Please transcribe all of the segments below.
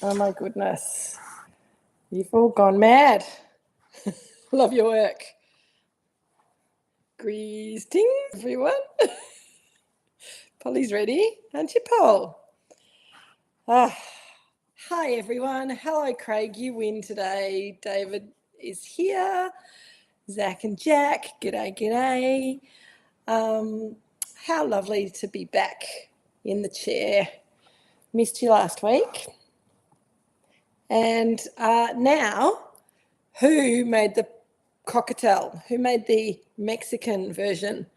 Oh my goodness. You've all gone mad. Love your work. Greetings, everyone. Polly's ready, aren't you, Paul? Hi, everyone. Hello, Craig. You win today. David is here. Zach and Jack. G'day, g'day. How lovely to be back in the chair. Missed you last week. And now, who made the cocktail? Who made the Mexican version?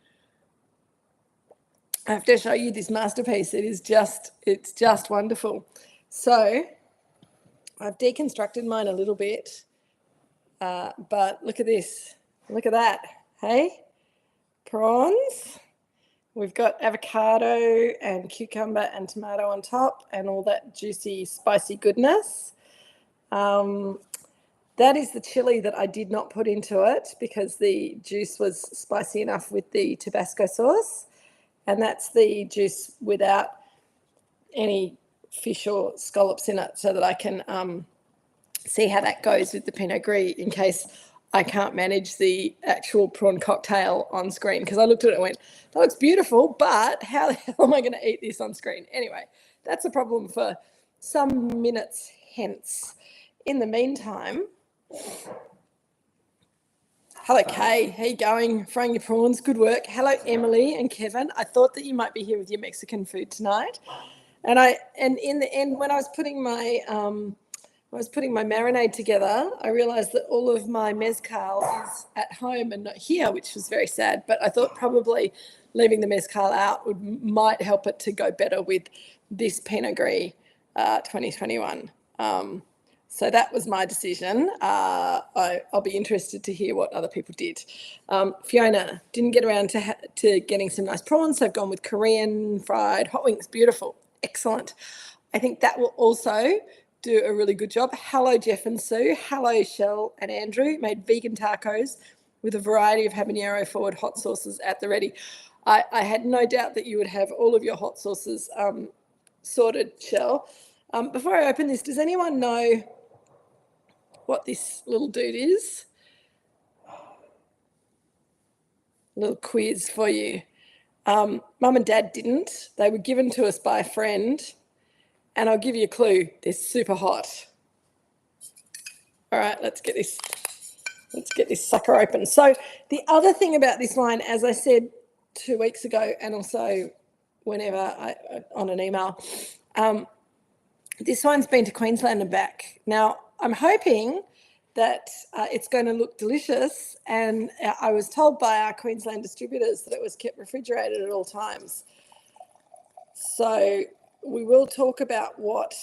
I have to show you this masterpiece. It's just wonderful. So I've deconstructed mine a little bit, but look at this. Look at that. Hey, prawns. We've got avocado and cucumber and tomato on top and all that juicy, spicy goodness. That is the chili that I did not put into it because the juice was spicy enough with the Tabasco sauce. And that's the juice without any fish or scallops in it so that I can see how that goes with the Pinot Gris in case I can't manage the actual prawn cocktail on screen. Because I looked at it and went, that looks beautiful, but how the hell am I going to eat this on screen? Anyway, that's a problem for some minutes hence. In the meantime, hello, Kay. How you going? Frying your prawns. Good work. Hello, Emily and Kevin. I thought that you might be here with your Mexican food tonight. And in the end, when I was putting my marinade together, I realized that all of my mezcal is at home and not here, which was very sad. But I thought probably leaving the mezcal out might help it to go better with this Pinot Gris 2021. So that was my decision. I'll be interested to hear what other people did. Fiona didn't get around to getting some nice prawns, so I've gone with Korean fried hot wings. Beautiful. Excellent. I think that will also do a really good job. Hello, Jeff and Sue. Hello, Shell and Andrew. Made vegan tacos with a variety of habanero forward hot sauces at the ready. I had no doubt that you would have all of your hot sauces sorted, Shell. Before I open this, does anyone know what this little dude is? A little quiz for you. Mum and Dad didn't. They were given to us by a friend. And I'll give you a clue. They're super hot. All right, let's get this sucker open. So the other thing about this wine, as I said 2 weeks ago, and also whenever on an email, this wine's been to Queensland and back. Now, I'm hoping that it's going to look delicious, and I was told by our Queensland distributors that it was kept refrigerated at all times. So we will talk about what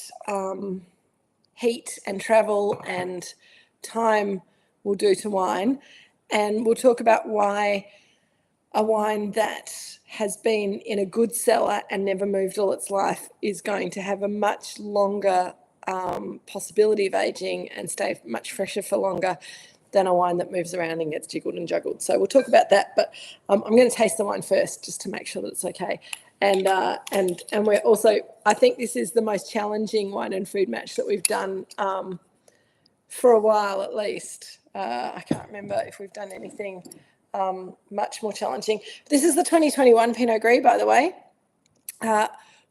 heat and travel and time will do to wine, and we'll talk about why a wine that has been in a good cellar and never moved all its life is going to have a much longer possibility of aging and stay much fresher for longer than a wine that moves around and gets jiggled and juggled. So we'll talk about that, but I'm going to taste the wine first just to make sure that it's okay. And we're also, I think this is the most challenging wine and food match that we've done for a while at least. I can't remember if we've done anything much more challenging. This is the 2021 Pinot Gris, by the way.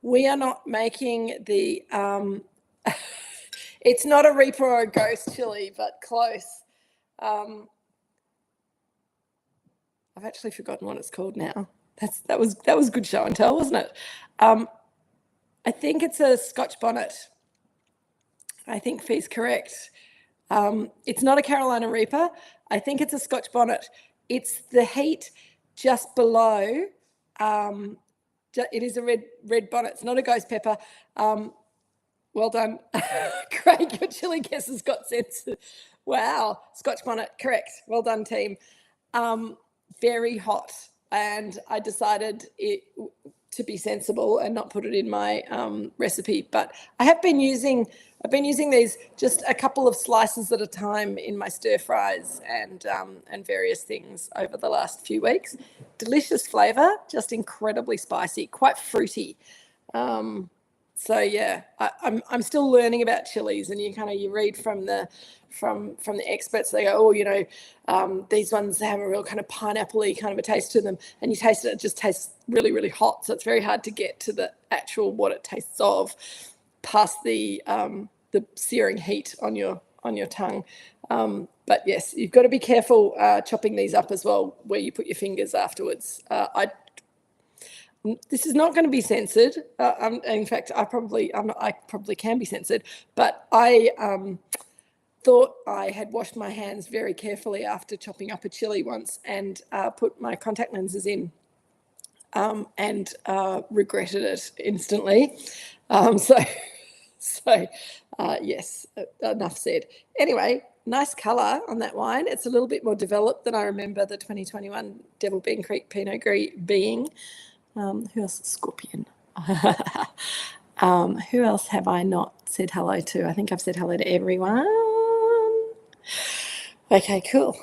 We are not making the, it's not a Reaper or a Ghost chili, but close. I've actually forgotten what it's called now. That was good show and tell, wasn't it? I think it's a Scotch bonnet. I think Fee's correct. It's not a Carolina Reaper. I think it's a Scotch bonnet. It's the heat just below. It is a red bonnet. It's not a ghost pepper. Well done, Craig. Your chili guess has got sense. Wow, Scotch bonnet, correct. Well done, team. Very hot. And I decided to be sensible and not put it in my recipe. But I've been using these just a couple of slices at a time in my stir fries and various things over the last few weeks. Delicious flavour, just incredibly spicy, quite fruity. So yeah, I'm still learning about chilies, and you read from the experts. They go, these ones have a real kind of pineapple-y kind of a taste to them, and you taste it, it just tastes really, really hot. So it's very hard to get to the actual what it tastes of past the searing heat on your tongue. But yes, you've got to be careful chopping these up as well, where you put your fingers afterwards. This is not going to be censored. In fact, I probably can be censored. But I thought I had washed my hands very carefully after chopping up a chili once, and put my contact lenses in, and regretted it instantly. Yes, enough said. Anyway, nice colour on that wine. It's a little bit more developed than I remember the 2021 Devil Bean Creek Pinot Gris being. Who else? Scorpion. Who else have I not said hello to? I think I've said hello to everyone. Okay, cool.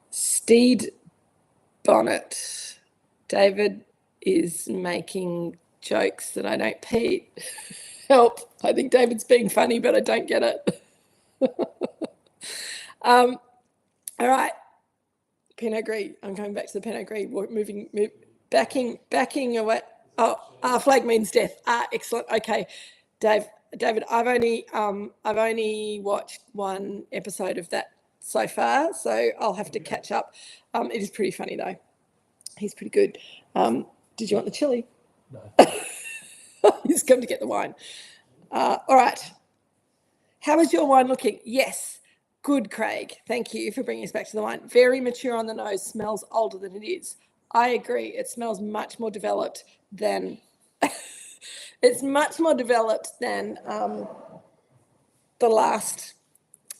Steed Bonnet. David is making jokes that I don't Pete. Help. I think David's being funny, but I don't get it. All right. Pinot Gris. I'm going back to the Pinot Gris. Backing away. Flag means death. Excellent. Okay, David. I've only watched one episode of that so far, so I'll have to catch up. It is pretty funny though. He's pretty good. Did you want the chili? No. He's come to get the wine. All right. How is your wine looking? Yes. Good, Craig. Thank you for bringing us back to the wine. Very mature on the nose. Smells older than it is. I agree. It smells much more developed than the last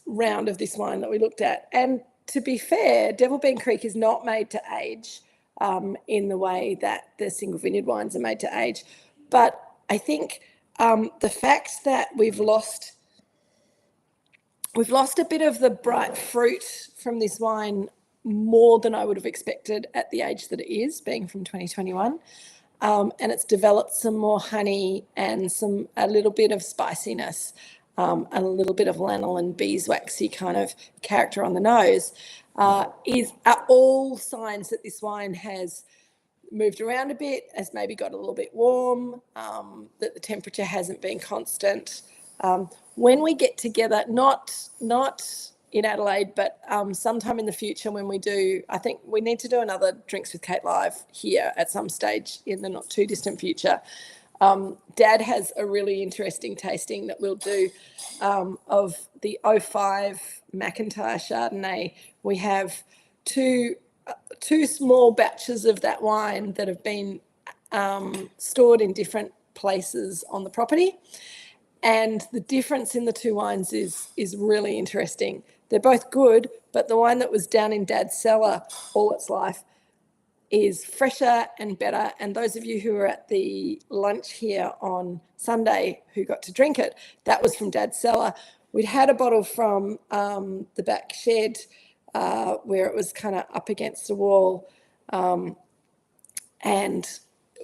round of this wine that we looked at. And to be fair, Devil Bean Creek is not made to age in the way that the single vineyard wines are made to age. But I think the fact that we've lost a bit of the bright fruit from this wine, more than I would have expected at the age that it is, being from 2021. And it's developed some more honey and a little bit of spiciness, and a little bit of lanolin beeswaxy kind of character on the nose, are all signs that this wine has moved around a bit, has maybe got a little bit warm, that the temperature hasn't been constant. When we get together, not in Adelaide, but sometime in the future when we do, I think we need to do another Drinks with Kate Live here at some stage in the not too distant future. Dad has a really interesting tasting that we'll do of the 05 McIntyre Chardonnay. We have two small batches of that wine that have been stored in different places on the property. And the difference in the two wines is really interesting. They're both good, but the wine that was down in Dad's cellar all its life is fresher and better. And those of you who were at the lunch here on Sunday who got to drink it, that was from Dad's cellar. We'd had a bottle from the back shed where it was kind of up against a wall. And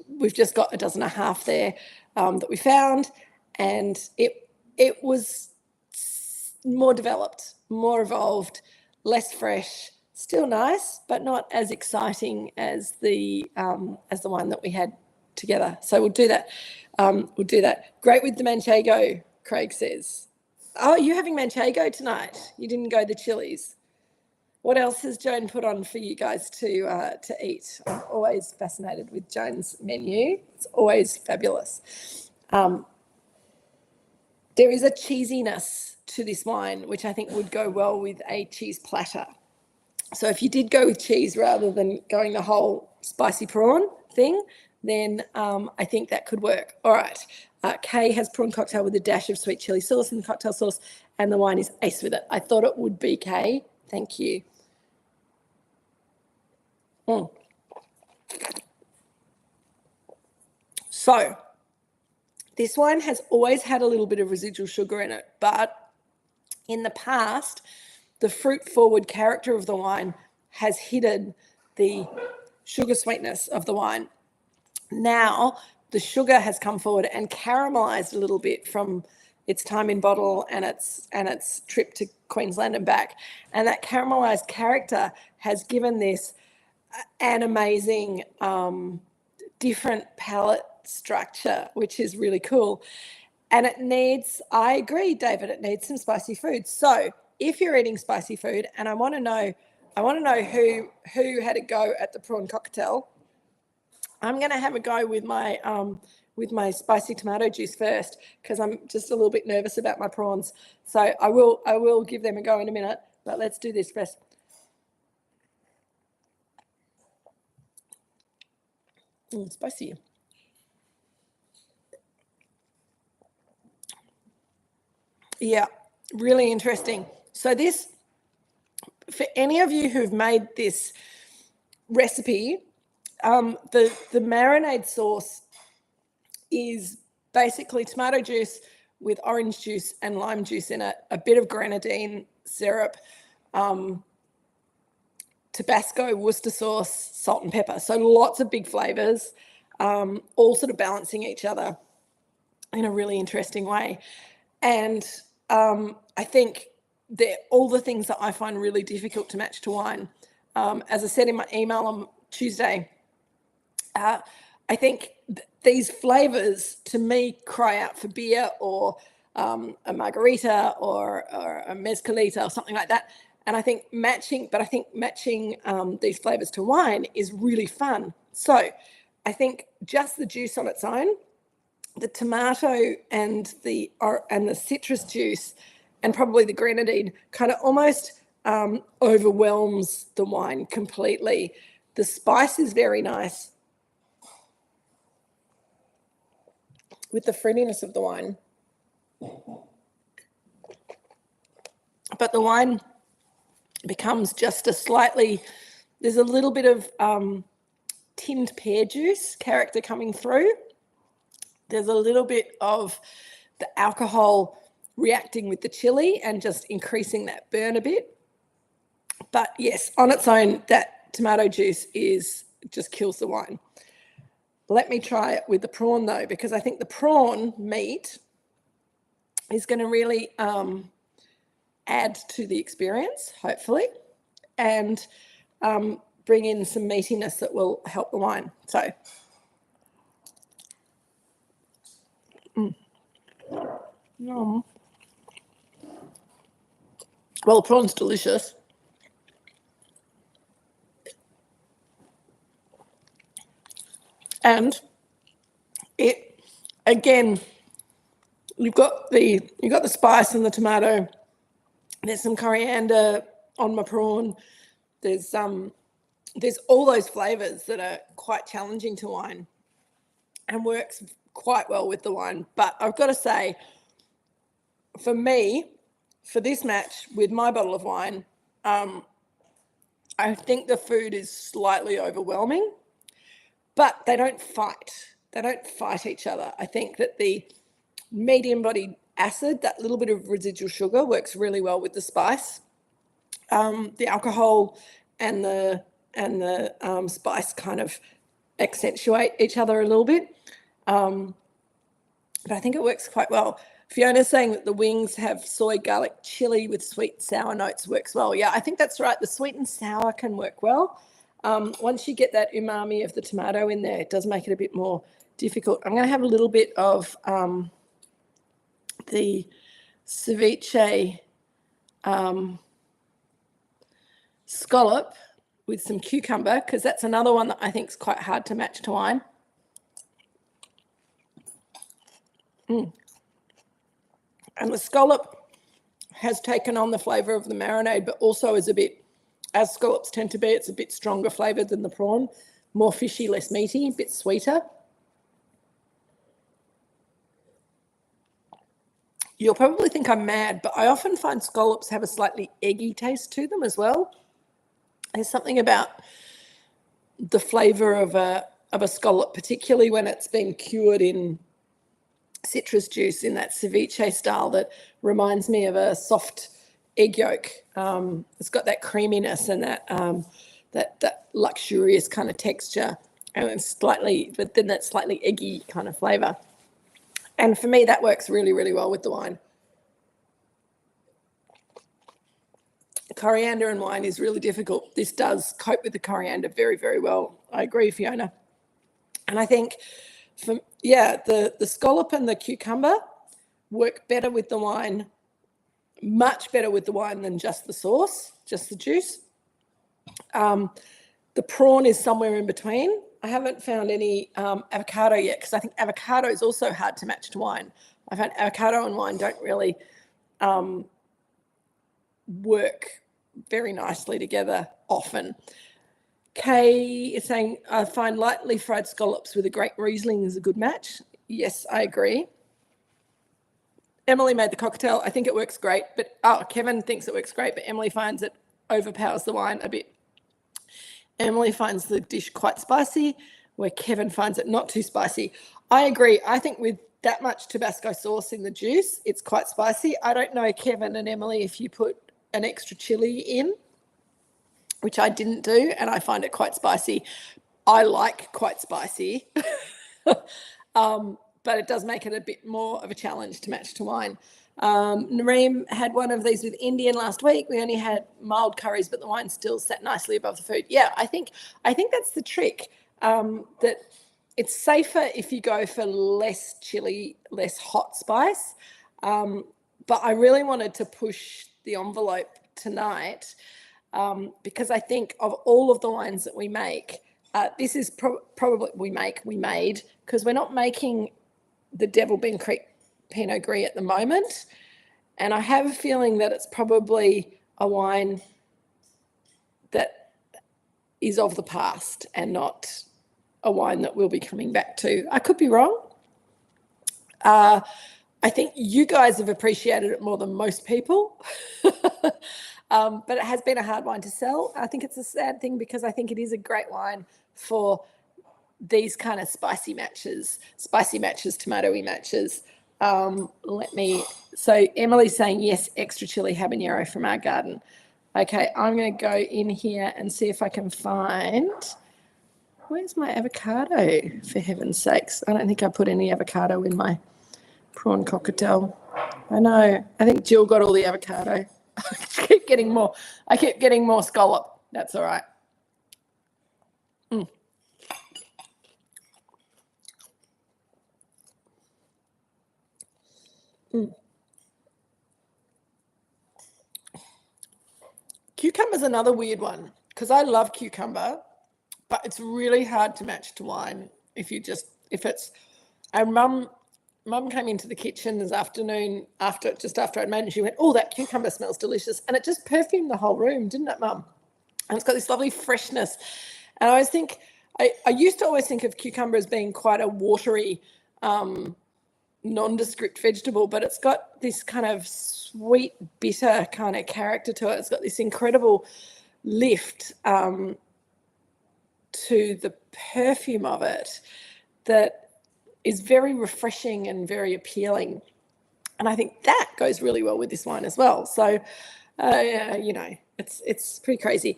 we've just got a dozen and a half there that we found. And it was more developed, more evolved, less fresh, still nice, but not as exciting as the wine that we had together. So we'll do that. Great with the Manchego, Craig says. Oh, you're having Manchego tonight. You didn't go the chilies. What else has Joan put on for you guys to eat? I'm always fascinated with Joan's menu. It's always fabulous. There is a cheesiness to this wine, which I think would go well with a cheese platter. So if you did go with cheese rather than going the whole spicy prawn thing, then I think that could work. All right. Kay has prawn cocktail with a dash of sweet chili sauce in the cocktail sauce, and the wine is ace with it. I thought it would be, Kay. Thank you. So this wine has always had a little bit of residual sugar in it, but in the past, the fruit-forward character of the wine has hidden the sugar sweetness of the wine. Now, the sugar has come forward and caramelized a little bit from its time in bottle and its trip to Queensland and back. And that caramelized character has given this an amazing different palate structure, which is really cool. And it needs, I agree, David, it needs some spicy food. So if you're eating spicy food, and I want to know who had a go at the prawn cocktail, I'm going to have a go with my spicy tomato juice first, because I'm just a little bit nervous about my prawns. So I will give them a go in a minute, but let's do this first. Spicy. Yeah, really interesting. So this, for any of you who've made this recipe, the marinade sauce is basically tomato juice with orange juice and lime juice in it, a bit of grenadine syrup, Tabasco, Worcester sauce, salt and pepper. So lots of big flavours, all sort of balancing each other in a really interesting way. And I think they're all the things that I find really difficult to match to wine. As I said in my email on Tuesday, I think these flavours to me cry out for beer or a margarita or a mezcalita or something like that. And I think matching these flavours to wine is really fun. So I think just the juice on its own, the tomato and the citrus juice and probably the grenadine kind of almost overwhelms the wine completely. The spice is very nice with the fruitiness of the wine. But the wine becomes just there's a little bit of tinned pear juice character coming through. There's a little bit of the alcohol reacting with the chili and just increasing that burn a bit. But yes, on its own, that tomato juice just kills the wine. Let me try it with the prawn though, because I think the prawn meat is going to really add to the experience, hopefully, and bring in some meatiness that will help the wine. So, well, the prawn's delicious. And it, again, you've got the spice and the tomato. There's some coriander on my prawn. There's all those flavours that are quite challenging to wine and works quite well with the wine. But I've got to say, for me, for this match with my bottle of wine, I think the food is slightly overwhelming, but they don't fight. They don't fight each other. I think that the medium-bodied acid, that little bit of residual sugar, works really well with the spice. The alcohol and the spice kind of accentuate each other a little bit. But I think it works quite well. Fiona's saying that the wings have soy, garlic, chili with sweet, sour notes works well. Yeah, I think that's right. The sweet and sour can work well. Once you get that umami of the tomato in there, it does make it a bit more difficult. I'm going to have a little bit of the ceviche scallop with some cucumber, because that's another one that I think is quite hard to match to wine. And the scallop has taken on the flavour of the marinade, but also is a bit, as scallops tend to be, it's a bit stronger flavoured than the prawn, more fishy, less meaty, a bit sweeter. You'll probably think I'm mad, but I often find scallops have a slightly eggy taste to them as well. There's something about the flavour of a scallop, particularly when it's been cured in citrus juice in that ceviche style, that reminds me of a soft egg yolk. It's got that creaminess and that luxurious kind of texture. and it's slightly, but then that slightly eggy kind of flavour. And for me, that works really, really well with the wine. Coriander and wine is really difficult. This does cope with the coriander very, very well. I agree, Fiona. And I think, the scallop and the cucumber work better with the wine, much better with the wine than just the sauce, just the juice. The prawn is somewhere in between. I haven't found any avocado yet, because I think avocado is also hard to match to wine. I found avocado and wine don't really work very nicely together often. Kay is saying, I find lightly fried scallops with a great Riesling is a good match. Yes, I agree. Emily made the cocktail. I think it works great, but Kevin thinks it works great, but Emily finds it overpowers the wine a bit. Emily finds the dish quite spicy, where Kevin finds it not too spicy. I agree. I think with that much Tabasco sauce in the juice, it's quite spicy. I don't know, Kevin and Emily, if you put an extra chili in, which I didn't do, and I find it quite spicy. I like quite spicy, but it does make it a bit more of a challenge to match to wine. Nareem had one of these with Indian last week. We only had mild curries, but the wine still sat nicely above the food. Yeah, I think that's the trick, that it's safer if you go for less chili, less hot spice. But I really wanted to push the envelope tonight, because I think of all of the wines that we make, this is probably we made, because we're not making the Devil Ben Creek Pinot Gris at the moment. And I have a feeling that it's probably a wine that is of the past and not a wine that we'll be coming back to. I could be wrong. I think you guys have appreciated it more than most people. But it has been a hard wine to sell. I think it's a sad thing, because I think it is a great wine for these kind of spicy matches, tomatoey matches. So Emily's saying, yes, extra chili habanero from our garden. Okay, I'm going to go in here and see if I can find, where's my avocado, for heaven's sakes? I don't think I put any avocado in my prawn cocktail. I know. I think Jill got all the avocado. I keep getting more scallop. That's all right. Cucumber's another weird one, because I love cucumber, but it's really hard to match to wine if it's. Our mum came into the kitchen this afternoon after I'd made it, and she went, "Oh, that cucumber smells delicious," and it just perfumed the whole room, didn't it, Mum? And it's got this lovely freshness. And I always think, I used to always think of cucumber as being quite a watery, nondescript vegetable, but it's got this kind of sweet, bitter kind of character to it. It's got this incredible lift to the perfume of it that is very refreshing and very appealing. And I think that goes really well with this wine as well. So, it's pretty crazy.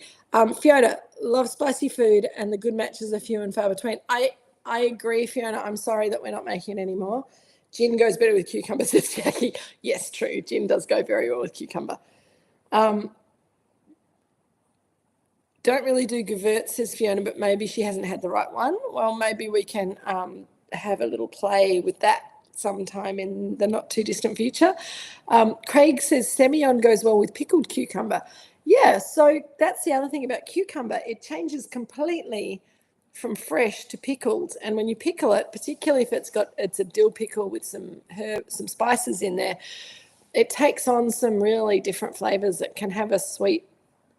Fiona, love spicy food, and the good matches are few and far between. I agree, Fiona. I'm sorry that we're not making it anymore. Gin goes better with cucumber, says Jackie. Yes, true. Gin does go very well with cucumber. Don't really do Gewürz, says Fiona, but maybe she hasn't had the right one. Well, maybe we can have a little play with that sometime in the not too distant future. Craig says Semillon goes well with pickled cucumber. Yeah, so that's the other thing about cucumber. It changes completely from fresh to pickled, and when you pickle it, particularly if it's a dill pickle with some spices in there, it takes on some really different flavors that can have a sweet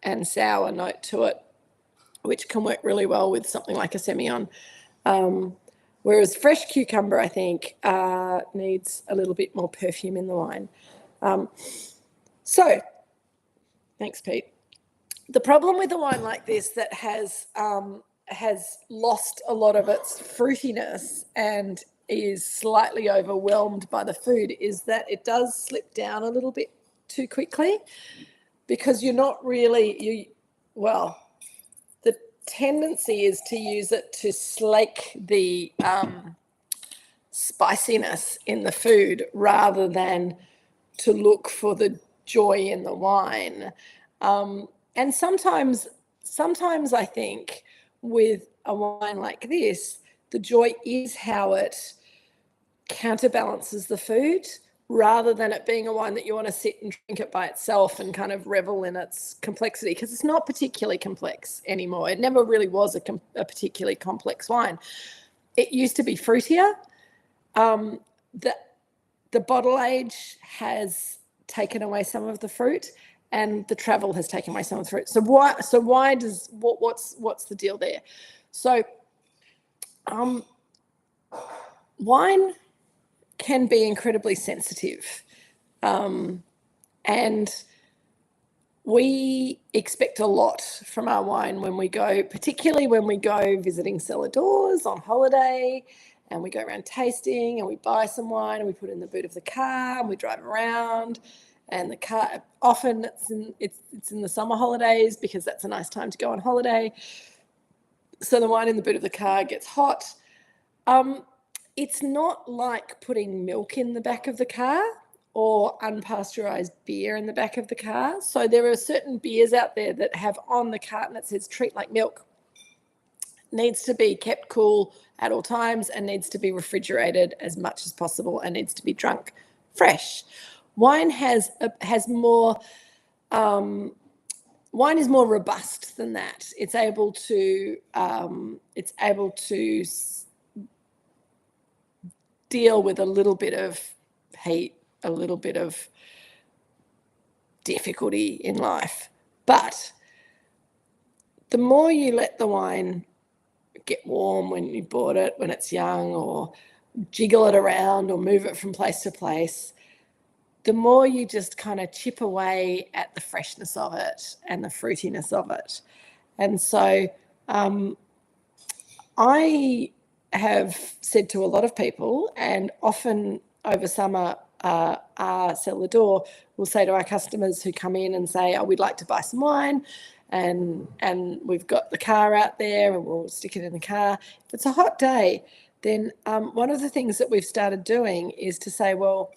and sour note to it, which can work really well with something like a Semillon. Whereas fresh cucumber, I think, needs a little bit more perfume in the wine. So, thanks, Pete. The problem with a wine like this that has lost a lot of its fruitiness and is slightly overwhelmed by the food is that it does slip down a little bit too quickly, because you're not really, the tendency is to use it to slake the spiciness in the food rather than to look for the joy in the wine. And sometimes I think with a wine like this, the joy is how it counterbalances the food rather than it being a wine that you want to sit and drink it by itself and kind of revel in its complexity, because it's not particularly complex anymore. It never really was a particularly complex wine. It used to be fruitier. The bottle age has taken away some of the fruit, and the travel has taken away some of the fruit. So why does what's the deal there? So wine can be incredibly sensitive, and we expect a lot from our wine when we go, particularly when we go visiting cellar doors on holiday, and we go around tasting and we buy some wine and we put it in the boot of the car and we drive around. And the car, often it's in the summer holidays because that's a nice time to go on holiday. So the wine in the boot of the car gets hot. It's not like putting milk in the back of the car or unpasteurized beer in the back of the car. So there are certain beers out there that have on the carton that says treat like milk. Needs to be kept cool at all times and needs to be refrigerated as much as possible and needs to be drunk fresh. Wine has more. Wine is more robust than that. It's able to deal with a little bit of heat, a little bit of difficulty in life. But the more you let the wine get warm when you bought it, when it's young, or jiggle it around or move it from place to place, the more you just kind of chip away at the freshness of it and the fruitiness of it. And so I have said to a lot of people, and often over summer, our cellar door will say to our customers who come in and say, oh, we'd like to buy some wine, and we've got the car out there and we'll stick it in the car. If it's a hot day, then one of the things that we've started doing is to say, well,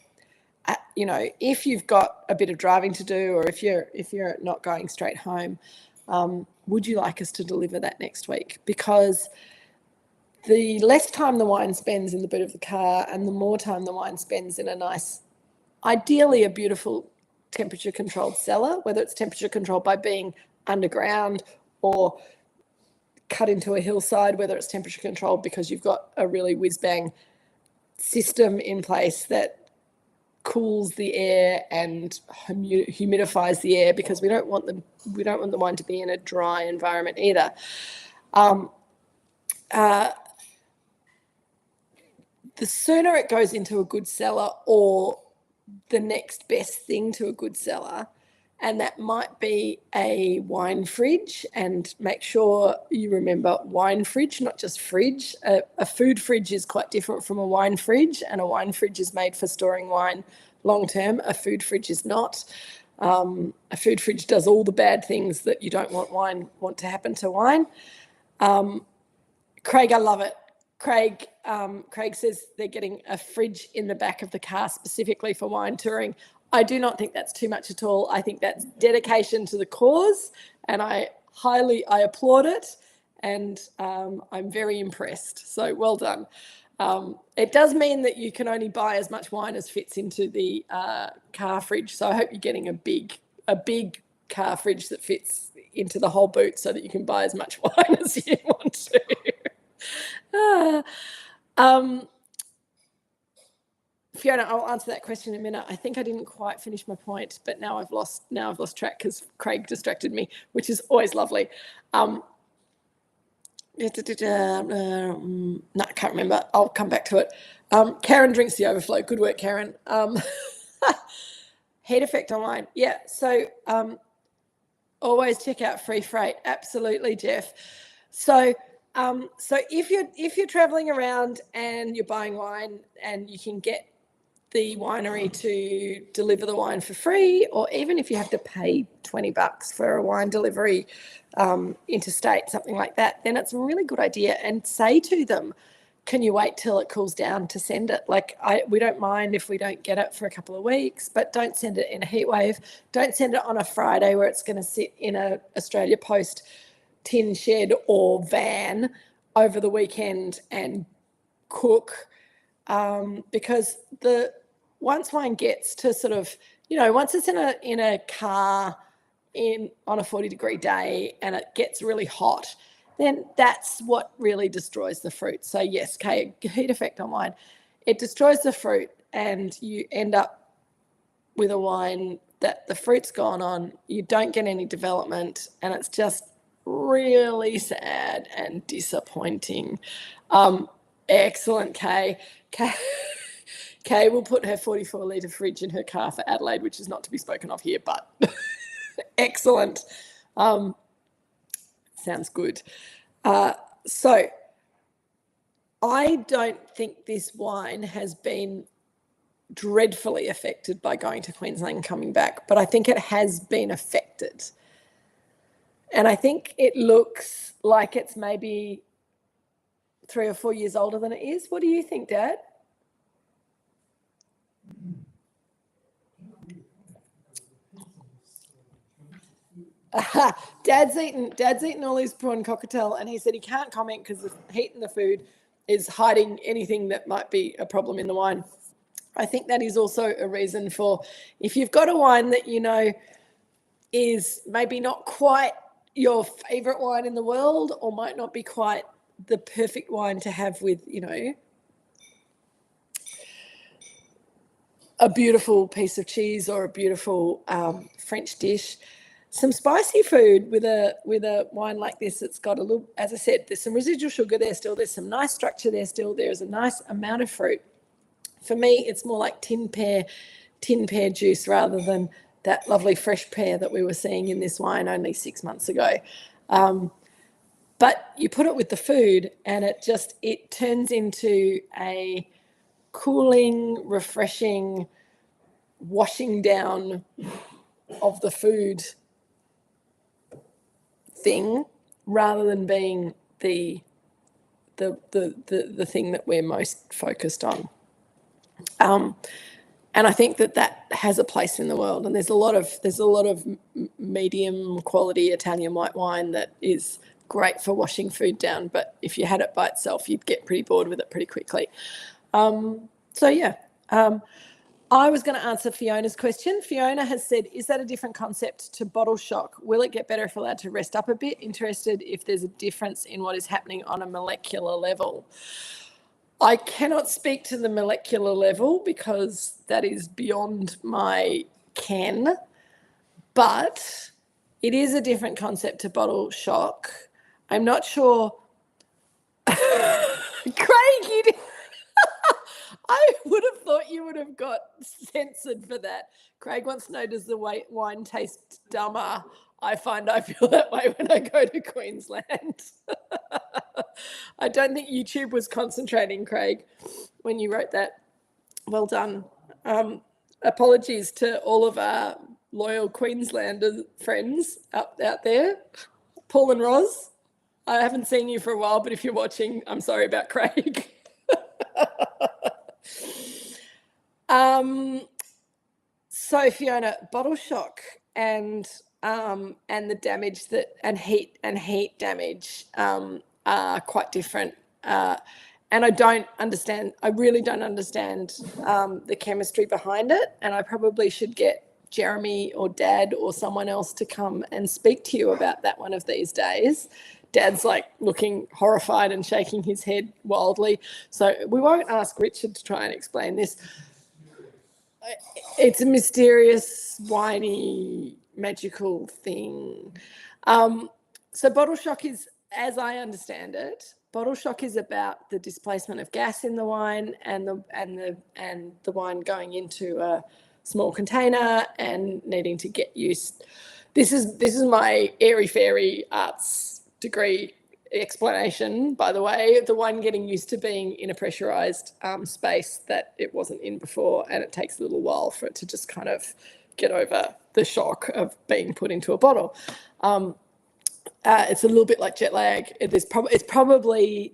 if you've got a bit of driving to do, or if you're not going straight home, would you like us to deliver that next week? Because the less time the wine spends in the boot of the car and the more time the wine spends in a nice, ideally a beautiful temperature controlled cellar, whether it's temperature controlled by being underground or cut into a hillside, whether it's temperature controlled because you've got a really whiz-bang system in place that cools the air and humidifies the air, because we don't want the wine to be in a dry environment either. The sooner it goes into a good cellar, or the next best thing to a good cellar, and that might be a wine fridge, and make sure you remember wine fridge, not just fridge. A food fridge is quite different from a wine fridge, and a wine fridge is made for storing wine long term. A food fridge is not. A food fridge does all the bad things that you don't want to happen to wine. Craig, I love it. Craig says they're getting a fridge in the back of the car specifically for wine touring. I do not think that's too much at all. I think that's dedication to the cause, and I applaud it, and I'm very impressed. So well done. It does mean that you can only buy as much wine as fits into the car fridge. So I hope you're getting a big car fridge that fits into the whole boot so that you can buy as much wine as you want to. Fiona, I'll answer that question in a minute. I think I didn't quite finish my point, but now I've lost track because Craig distracted me, which is always lovely. No, I can't remember. I'll come back to it. Karen drinks the overflow. Good work, Karen. Heat effect on wine. Yeah. So always check out free freight. Absolutely, Jeff. So if you're traveling around and you're buying wine and you can get the winery to deliver the wine for free, or even if you have to pay $20 for a wine delivery interstate, something like that, then it's a really good idea. And say to them, can you wait till it cools down to send it? Like, we don't mind if we don't get it for a couple of weeks, but don't send it in a heat wave. Don't send it on a Friday where it's going to sit in a Australia Post tin shed or van over the weekend and cook, because once wine gets to sort of, once it's in a car on a 40-degree day and it gets really hot, then that's what really destroys the fruit. So yes, Kay, heat effect on wine, it destroys the fruit, and you end up with a wine that the fruit's gone on, you don't get any development, and it's just really sad and disappointing. Excellent, Kay. Kay will put her 44-litre fridge in her car for Adelaide, which is not to be spoken of here, but excellent. Sounds good. So I don't think this wine has been dreadfully affected by going to Queensland and coming back, but I think it has been affected. And I think it looks like it's maybe 3 or 4 years older than it is. What do you think, Dad? Dad's eaten all his prawn cocktail, and he said he can't comment because the heat in the food is hiding anything that might be a problem in the wine. I think that is also a reason for, if you've got a wine that is maybe not quite your favorite wine in the world, or might not be quite the perfect wine to have with a beautiful piece of cheese or a beautiful French dish, some spicy food with a wine like this, it's got a little, as I said, there's some residual sugar there still, there's some nice structure there still, there's a nice amount of fruit. For me, it's more like tin pear juice rather than that lovely fresh pear that we were seeing in this wine only 6 months ago. But you put it with the food and it turns into a cooling, refreshing, washing down of the food thing, rather than being the thing that we're most focused on. And I think that has a place in the world. And there's a lot of medium quality Italian white wine that is great for washing food down. But if you had it by itself, you'd get pretty bored with it pretty quickly. I was going to answer Fiona's question. Fiona has said, is that a different concept to bottle shock? Will it get better if allowed to rest up a bit? Interested if there's a difference in what is happening on a molecular level. I cannot speak to the molecular level because that is beyond my ken, but it is a different concept to bottle shock. I'm not sure. Craig, you did. I would have thought you would have got censored for that. Craig wants to know, does the wine taste dumber? I find I feel that way when I go to Queensland. I don't think YouTube was concentrating, Craig, when you wrote that. Well done. Apologies to all of our loyal Queenslander friends out there. Paul and Roz, I haven't seen you for a while, but if you're watching, I'm sorry about Craig. So Fiona, bottle shock and the damage and heat damage are quite different. And I really don't understand the chemistry behind it. And I probably should get Jeremy or Dad or someone else to come and speak to you about that one of these days. Dad's like looking horrified and shaking his head wildly. So we won't ask Richard to try and explain this. It's a mysterious, winey, magical thing. So bottle shock is, as I understand it, bottle shock is about the displacement of gas in the wine and the wine going into a small container and needing to get used. This is my airy fairy arts degree explanation, by the way, the wine getting used to being in a pressurized space that it wasn't in before, and it takes a little while for it to just kind of get over the shock of being put into a bottle. It's a little bit like jet lag. There's probably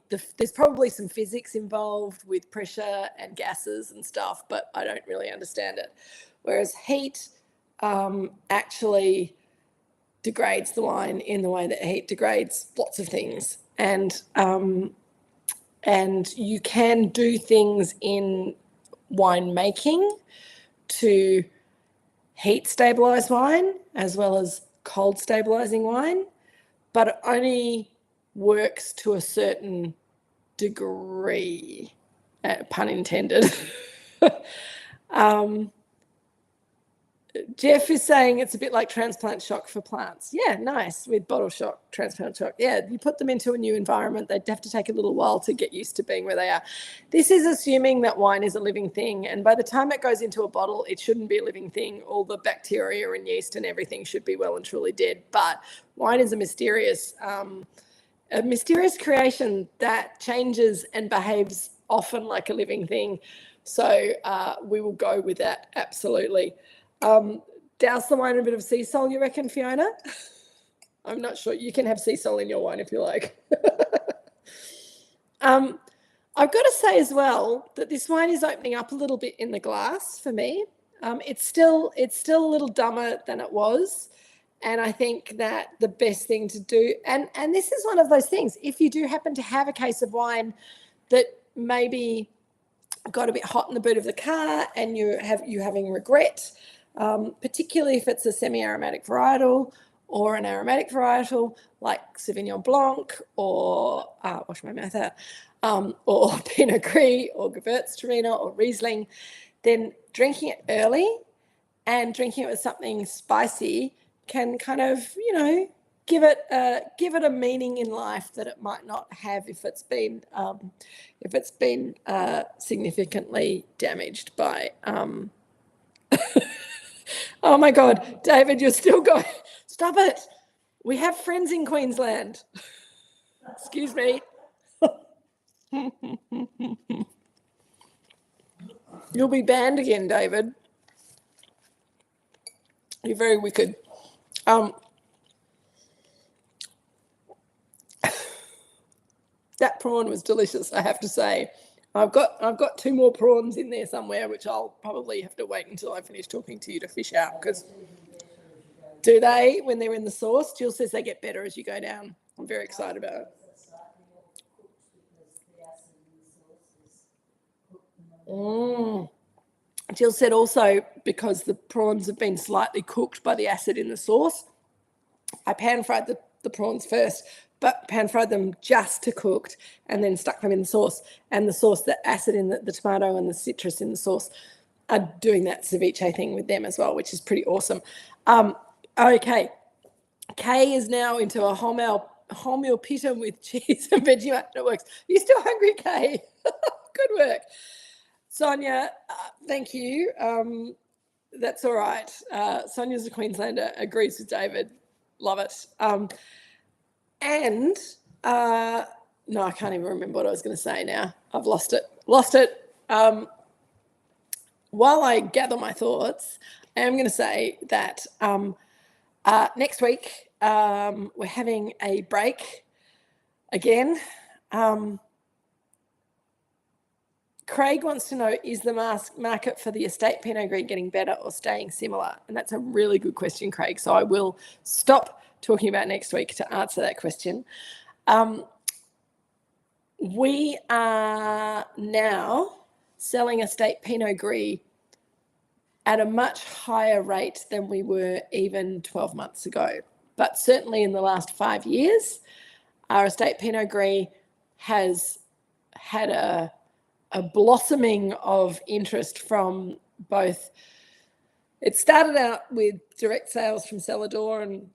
some physics involved with pressure and gases and stuff, but I don't really understand it. Whereas heat actually degrades the wine in the way that heat degrades lots of things, and you can do things in wine making to heat stabilize wine as well as cold stabilizing wine, but it only works to a certain degree, pun intended. Jeff is saying it's a bit like transplant shock for plants. Yeah, nice, with bottle shock, transplant shock. Yeah, you put them into a new environment, they'd have to take a little while to get used to being where they are. This is assuming that wine is a living thing, and by the time it goes into a bottle, it shouldn't be a living thing. All the bacteria and yeast and everything should be well and truly dead. But wine is a mysterious creation that changes and behaves often like a living thing. So we will go with that, absolutely. Douse the wine in a bit of sea salt, you reckon, Fiona? I'm not sure. You can have sea salt in your wine if you like. I've got to say as well that this wine is opening up a little bit in the glass for me. It's still a little dumber than it was. And I think that the best thing to do, and this is one of those things, if you do happen to have a case of wine that maybe got a bit hot in the boot of the car and you're having regret, particularly if it's a semi-aromatic varietal or an aromatic varietal like Sauvignon Blanc or wash my mouth out, or Pinot Gris or Gewürztraminer or Riesling, then drinking it early and drinking it with something spicy can kind of, give it a meaning in life that it might not have if it's been significantly damaged by. Oh my God, David, you're still going. Stop it. We have friends in Queensland. Excuse me. You'll be banned again, David. You're very wicked. That prawn was delicious, I have to say. I've got 2 more prawns in there somewhere, which I'll probably have to wait until I finish talking to you to fish out, because do they, when they're in the sauce? Jill says they get better as you go down. I'm very excited about it. Jill said also because the prawns have been slightly cooked by the acid in the sauce. I pan-fried the prawns first, but pan-fried them just to cooked and then stuck them in the sauce. And the sauce, the acid in the tomato and the citrus in the sauce are doing that ceviche thing with them as well, which is pretty awesome. Okay. Kay is now into a whole meal pita with cheese and Vegemite. It works. You still hungry, Kay? Good work. Sonia, thank you. That's all right. Sonia's a Queenslander, agrees with David. Love it. No, I can't even remember what I was going to say now. I've lost it. While I gather my thoughts, I am going to say that next week we're having a break again. Craig wants to know, is the market for the estate Pinot Gris getting better or staying similar? And that's a really good question, Craig. So I will stop talking about next week to answer that question. We are now selling estate Pinot Gris at a much higher rate than we were even 12 months ago. But certainly in the last 5 years, our estate Pinot Gris has had a blossoming of interest from both. It started out with direct sales from Celador and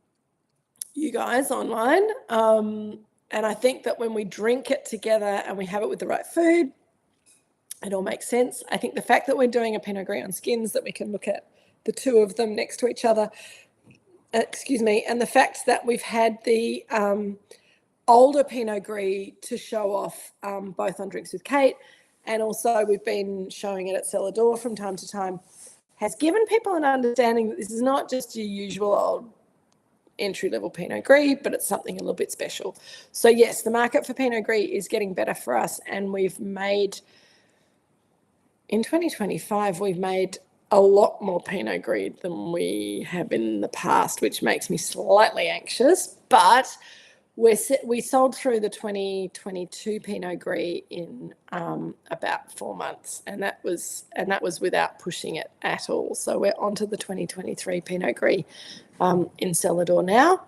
you guys online. And I think that when we drink it together and we have it with the right food, it all makes sense. I think the fact that we're doing a Pinot Gris on skins, that we can look at the 2 of them next to each other, and the fact that we've had the older Pinot Gris to show off both on Drinks with Kate, and also we've been showing it at Cellar Door from time to time, has given people an understanding that this is not just your usual old entry-level Pinot Gris, but it's something a little bit special. So yes, the market for Pinot Gris is getting better for us, and we've made, in 2025, we've made a lot more Pinot Gris than we have in the past, which makes me slightly anxious, but we sold through the 2022 Pinot Gris in about 4 months, and that was without pushing it at all. So we're onto the 2023 Pinot Gris in Cellar Door now.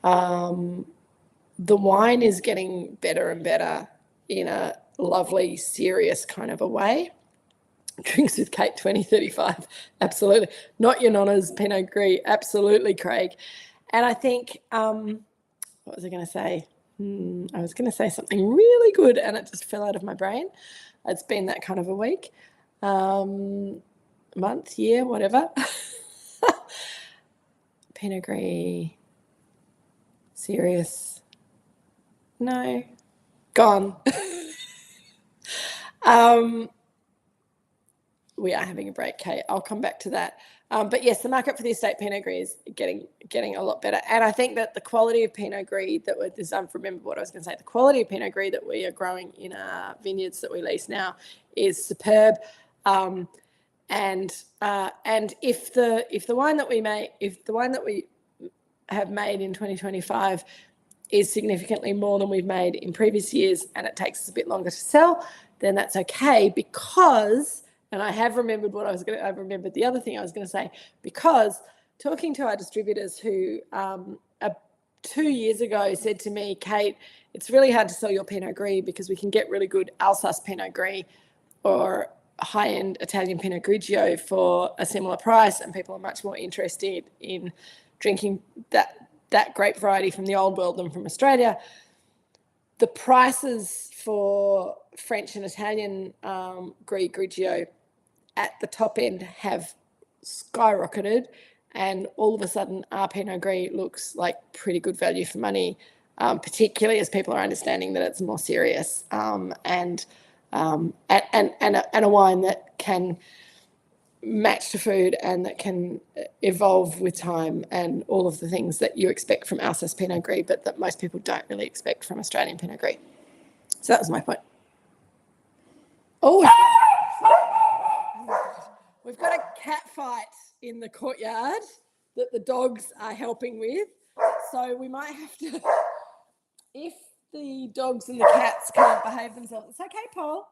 The wine is getting better and better in a lovely, serious kind of a way. Drinks with Kate 2035, absolutely. Not your Nonna's Pinot Gris, absolutely, Craig. And I think, what was I going to say? I was going to say something really good and it just fell out of my brain. It's been that kind of a week, month, year, whatever. Pinot Gris, serious. No, gone. We are having a break, Kate. I'll come back to that. But yes, the market for the estate Pinot Gris is getting a lot better. And I think that the quality of Pinot Gris that we're, remember what I was going to say, the quality of Pinot Gris that we are growing in our vineyards that we lease now is superb. And if the wine that we have made in 2025 is significantly more than we've made in previous years, and it takes us a bit longer to sell, then that's okay, because, and I have remembered I've remembered the other thing I was going to say, because talking to our distributors who 2 years ago said to me, Kate, it's really hard to sell your Pinot Gris because we can get really good Alsace Pinot Gris or high-end Italian Pinot Grigio for a similar price, and people are much more interested in drinking that grape variety from the old world than from Australia. The prices for French and Italian Gris Grigio at the top end have skyrocketed, and all of a sudden our Pinot Gris looks like pretty good value for money, particularly as people are understanding that it's more serious, and a wine that can match to food and that can evolve with time, and all of the things that you expect from Alsace Pinot Gris, but that most people don't really expect from Australian Pinot Gris. So that was my point. Oh, we've got a cat fight in the courtyard that the dogs are helping with. So we might have to, if the dogs and the cats can't behave themselves, it's okay, Polly.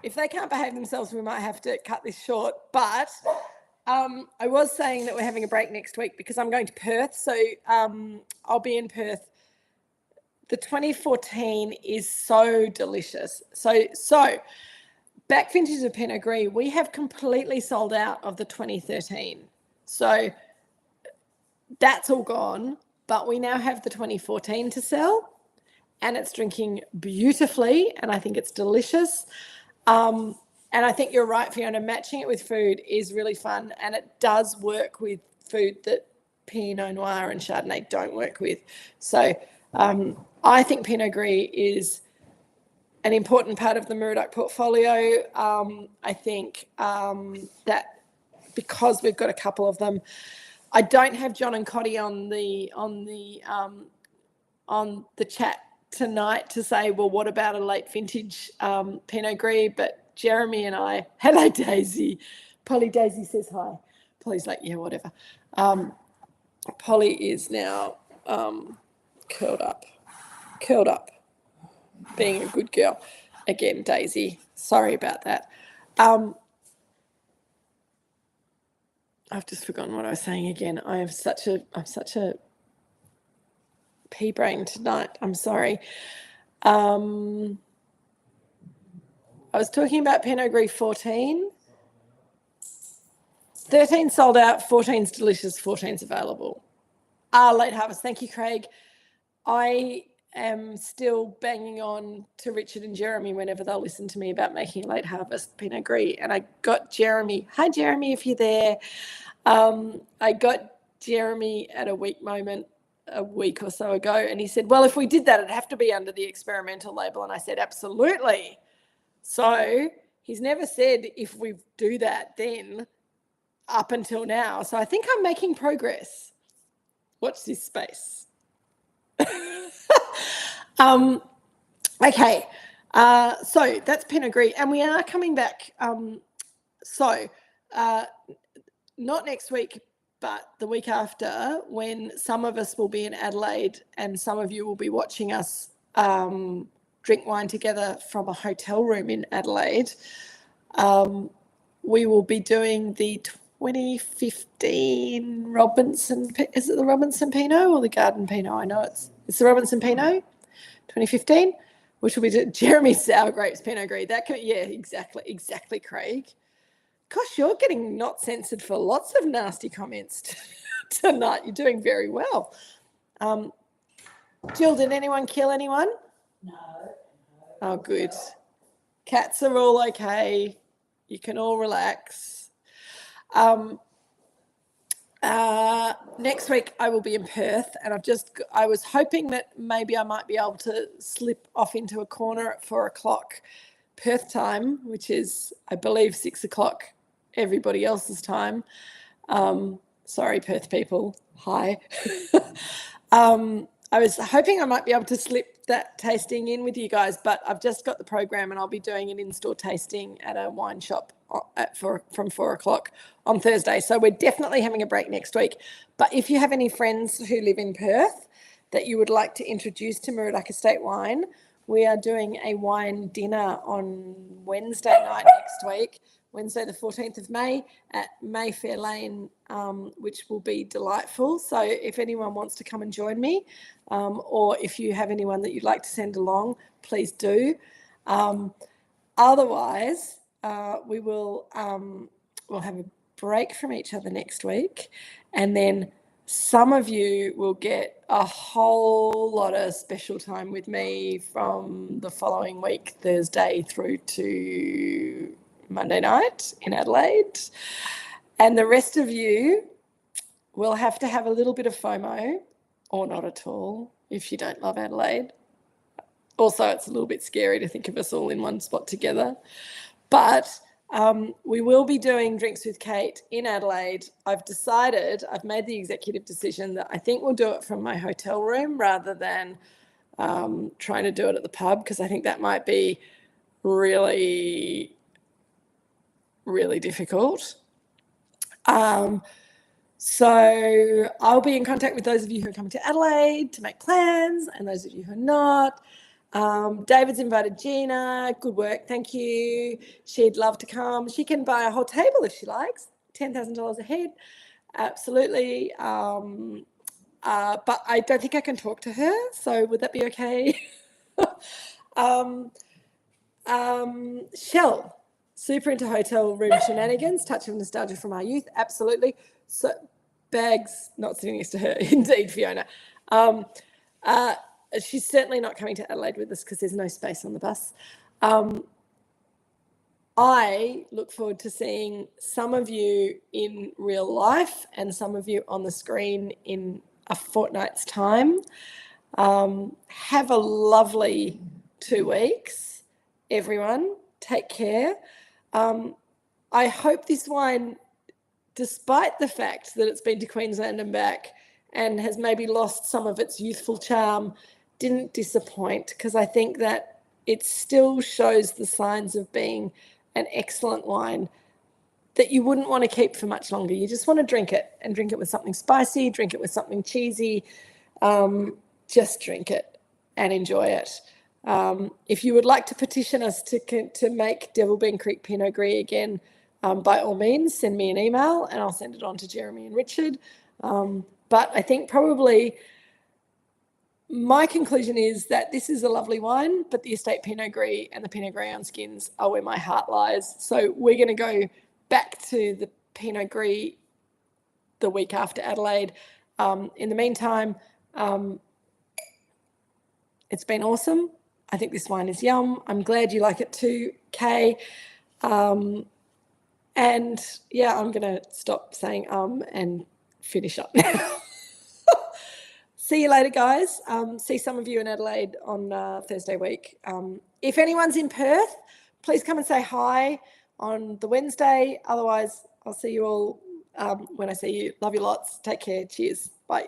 If they can't behave themselves, we might have to cut this short. But I was saying that we're having a break next week because I'm going to Perth. So I'll be in Perth. The 2014 is so delicious. So back vintage of Pinot Gris, we have completely sold out of the 2013. So that's all gone, but we now have the 2014 to sell, and it's drinking beautifully, and I think it's delicious. And I think you're right, Fiona, matching it with food is really fun, and it does work with food that Pinot Noir and Chardonnay don't work with. So I think Pinot Gris is an important part of the Moorooduc portfolio. I think that because we've got a couple of them, I don't have John and Cotty on the chat tonight to say, well, what about a late vintage Pinot Gris? But Jeremy and I, hello Daisy. Daisy says hi. Polly's like, yeah, whatever. Polly is now curled up, being a good girl. Again, Daisy, sorry about that. I've just forgotten what I was saying again. I'm such a pea brain tonight. I'm sorry. I was talking about Pinot Gris 14. 13 sold out, 14's delicious, 14's available. Late harvest. Thank you, Craig. I am still banging on to Richard and Jeremy whenever they'll listen to me about making late harvest Pinot Gris. And I got Jeremy. Hi, Jeremy, if you're there. I got Jeremy at a weak moment a week or so ago, and he said, well, if we did that, it'd have to be under the experimental label. And I said, absolutely. So he's never said if we do that then up until now. So I think I'm making progress. Watch this space. Okay. So that's Pinot Gris, and we are coming back. Not next week, but the week after, when some of us will be in Adelaide and some of you will be watching us drink wine together from a hotel room in Adelaide. We will be doing the 2015 Robinson. Is it the Robinson Pinot or the Garden Pinot? I know it's the Robinson Pinot 2015, which will be Jeremy Sour Grapes Pinot Gris. Exactly, Craig. Gosh, you're getting not censored for lots of nasty comments tonight. You're doing very well. Jill, did anyone kill anyone? No. Oh, good. Cats are all okay. You can all relax. Next week I will be in Perth, and I was hoping that maybe I might be able to slip off into a corner at 4 o'clock Perth time, which is, I believe, 6 o'clock everybody else's time. Sorry, Perth people. Hi. I was hoping I might be able to slip that tasting in with you guys, but I've just got the program and I'll be doing an in-store tasting at a wine shop from 4 o'clock on Thursday. So we're definitely having a break next week. But if you have any friends who live in Perth that you would like to introduce to Moorooduc Estate wine, we are doing a wine dinner on Wednesday night next week, Wednesday the 14th of May at Mayfair Lane, which will be delightful. So if anyone wants to come and join me, or if you have anyone that you'd like to send along, please do. Otherwise, we'll have a break from each other next week, and then some of you will get a whole lot of special time with me from the following week, Thursday through to Monday night in Adelaide. And the rest of you will have to have a little bit of FOMO, or not at all, if you don't love Adelaide. Also, it's a little bit scary to think of us all in one spot together. But we will be doing Drinks with Kate in Adelaide. I've made the executive decision that I think we'll do it from my hotel room rather than trying to do it at the pub, because I think that might be really, really difficult. So I'll be in contact with those of you who are coming to Adelaide to make plans, and those of you who are not. David's invited Gina. Good work, thank you. She'd love to come. She can buy a whole table if she likes. $10,000 a head, absolutely. But I don't think I can talk to her, so would that be okay? Shell, super into hotel room shenanigans, touch of nostalgia from our youth, absolutely. So bags not sitting next to her, indeed, Fiona. She's certainly not coming to Adelaide with us because there's no space on the bus. I look forward to seeing some of you in real life and some of you on the screen in a fortnight's time. Have a lovely 2 weeks, everyone. Take care. I hope this wine, despite the fact that it's been to Queensland and back and has maybe lost some of its youthful charm, didn't disappoint, because I think that it still shows the signs of being an excellent wine that you wouldn't want to keep for much longer. You just want to drink it, and drink it with something spicy, drink it with something cheesy. Just drink it and enjoy it. If you would like to petition us to make Devil Bean Creek Pinot Gris again, by all means, send me an email and I'll send it on to Jeremy and Richard. But I think probably my conclusion is that this is a lovely wine, but the Estate Pinot Gris and the Pinot Gris on skins are where my heart lies. So we're going to go back to the Pinot Gris the week after Adelaide. In the meantime, it's been awesome. I think this wine is yum. I'm glad you like it too, Kay. And yeah, I'm going to stop saying and finish up now. see you later, guys. See some of you in Adelaide on Thursday week. If anyone's in Perth, please come and say hi on the Wednesday. Otherwise, I'll see you all when I see you. Love you lots. Take care. Cheers. Bye.